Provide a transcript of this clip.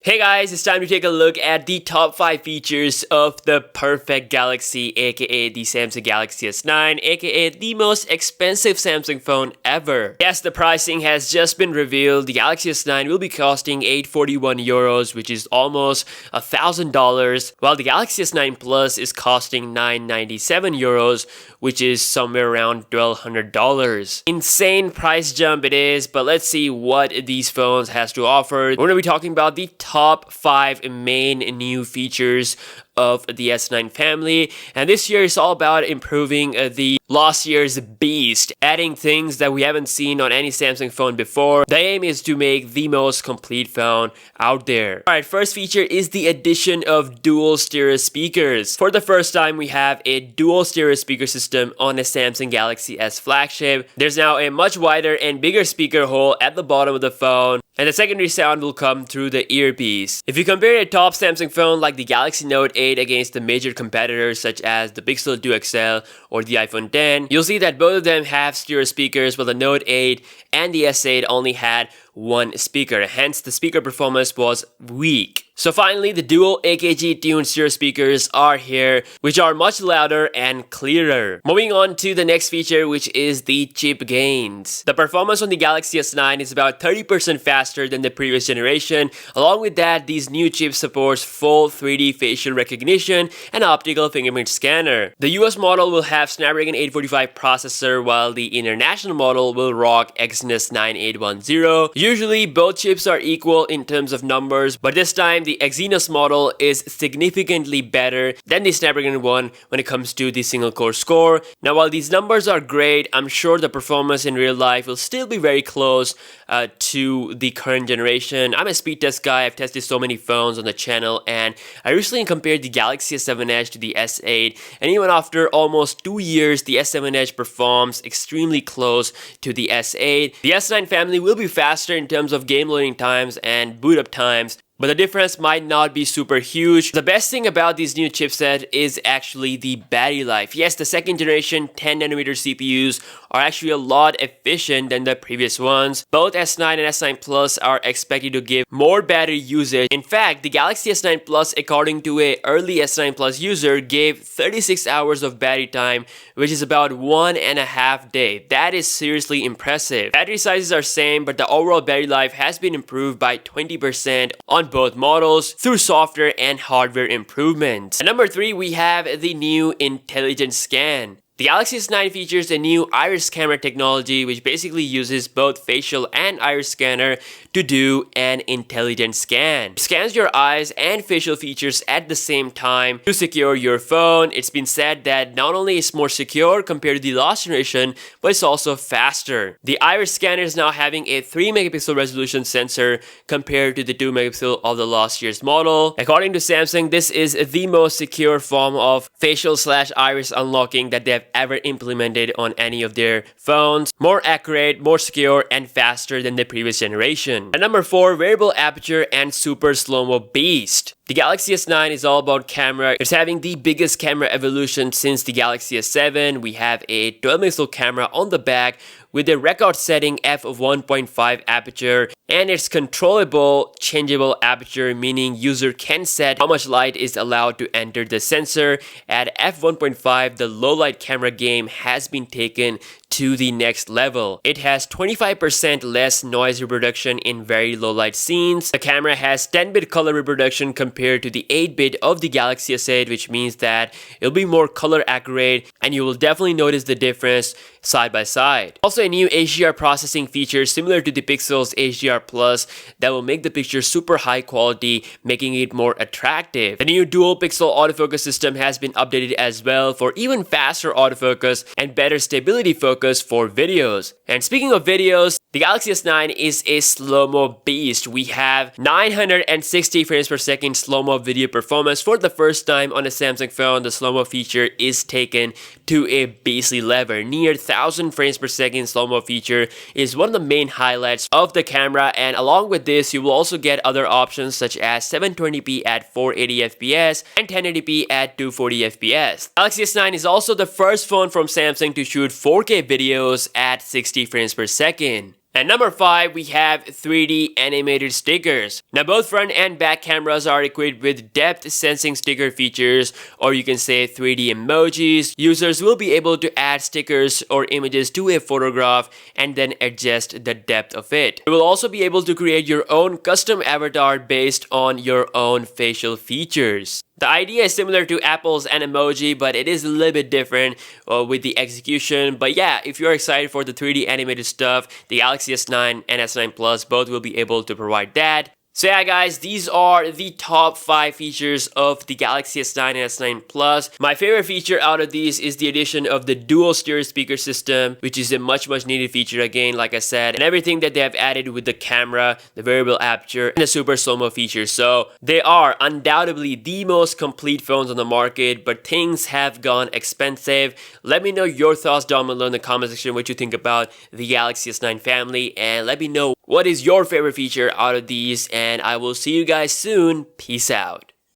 Hey guys, it's time to take a look at the top 5 features of the perfect Galaxy, aka the Samsung Galaxy S9, aka the most expensive Samsung phone ever. Yes, the pricing has just been revealed. The Galaxy S9 will be costing 841 euros, which is almost $1,000, while the Galaxy S9 Plus is costing 997 euros, which is somewhere around $1,200. Insane price jump it is, but let's see what these phones has to offer. We're going to be talking about the top 5 main new features of the S9 family, and this year is all about improving the last year's beast, adding things that we haven't seen on any Samsung phone before. The aim is to make the most complete phone out there. Alright, first feature is the addition of dual stereo speakers. For the first time, we have a dual stereo speaker system on a Samsung Galaxy S flagship. There's now a much wider and bigger speaker hole at the bottom of the phone, and the secondary sound will come through the earpiece. If you compare a top Samsung phone like the Galaxy Note 8 against the major competitors such as the Pixel 2 XL or the iPhone 10, you'll see that both of them have stereo speakers, while the Note 8 and the S8 only had one speaker, hence the speaker performance was weak. So finally, the dual AKG tuned stereo speakers are here, which are much louder and clearer. Moving on to the next feature, which is the chip gains. The performance on the Galaxy S9 is about 30% faster than the previous generation. Along with that, these new chips supports full 3D facial recognition and optical fingerprint scanner. The US model will have Snapdragon 845 processor, while the international model will rock Exynos 9810. Usually, both chips are equal in terms of numbers, but this time the Exynos model is significantly better than the Snapdragon one when it comes to the single core score. Now, while these numbers are great, I'm sure the performance in real life will still be very close to the current generation. I'm a speed test guy. I've tested so many phones on the channel, and I recently compared the Galaxy S7 Edge to the S8, and even after almost 2 years, the S7 Edge performs extremely close to the S8. The S9 family will be faster in terms of game loading times and boot up times, but the difference might not be super huge. The best thing about this new chipset is actually the battery life. Yes, the second generation 10nm CPUs are actually a lot efficient than the previous ones. Both S9 and S9 Plus are expected to give more battery usage. In fact, the Galaxy S9 Plus, according to an early S9 Plus user, gave 36 hours of battery time, which is about 1.5 days. That is seriously impressive. Battery sizes are same, but the overall battery life has been improved by 20% on both models through software and hardware improvements. At number 3, we have the new intelligent scan. The Galaxy S9 features a new iris camera technology, which basically uses both facial and iris scanner to do an intelligent scan. It scans your eyes and facial features at the same time to secure your phone. It's been said that not only is it more secure compared to the last generation, but it's also faster. The iris scanner is now having a 3 megapixel resolution sensor compared to the 2 megapixel of the last year's model. According to Samsung, this is the most secure form of facial/iris unlocking that they have ever implemented on any of their phones. More accurate, more secure, and faster than the previous generation. At number 4, wearable aperture and super slow-mo beast. The Galaxy S9 is all about camera. It's having the biggest camera evolution since the Galaxy S7. We have a 12 megapixel camera on the back with a record-setting f1.5 aperture, and it's controllable, changeable aperture, meaning user can set how much light is allowed to enter the sensor. At f1.5, the low light camera game has been taken to the next level. It has 25% less noise reproduction in very low light scenes. The camera has 10-bit color reproduction compared to the 8-bit of the Galaxy S8, which means that it'll be more color accurate, and you will definitely notice the difference side by side. Also, a new HDR processing feature similar to the Pixel's HDR Plus that will make the picture super high quality, making it more attractive. The new dual pixel autofocus system has been updated as well for even faster autofocus and better stability focus for videos. And speaking of videos, the Galaxy S9 is a slow-mo beast. We have 960 frames per second slow-mo video performance for the first time on a Samsung phone. The slow-mo feature is taken to a beastly level. Near 1000 frames per second slow-mo feature is one of the main highlights of the camera, and along with this, you will also get other options such as 720p at 480 fps and 1080p at 240 fps. Galaxy S9 is also the first phone from Samsung to shoot 4K videos at 60 frames per second. And number 5, we have 3D animated stickers. Now both front and back cameras are equipped with depth sensing sticker features, or you can say 3D emojis. Users will be able to add stickers or images to a photograph and then adjust the depth of it. You will also be able to create your own custom avatar based on your own facial features. The idea is similar to Apple's Animoji, but it is a little bit different with the execution. But yeah, if you're excited for the 3D animated stuff, the Galaxy S9 and S9 Plus both will be able to provide that. So yeah guys, these are the top 5 features of the Galaxy S9 and S9 Plus. My favorite feature out of these is the addition of the dual stereo speaker system, which is a much needed feature again, like I said, and everything that they have added with the camera, the variable aperture, and the super slow-mo feature. So they are undoubtedly the most complete phones on the market, but things have gone expensive. Let me know your thoughts down below in the comment section, what you think about the Galaxy S9 family, and let me know what is your favorite feature out of these, and I will see you guys soon. Peace out.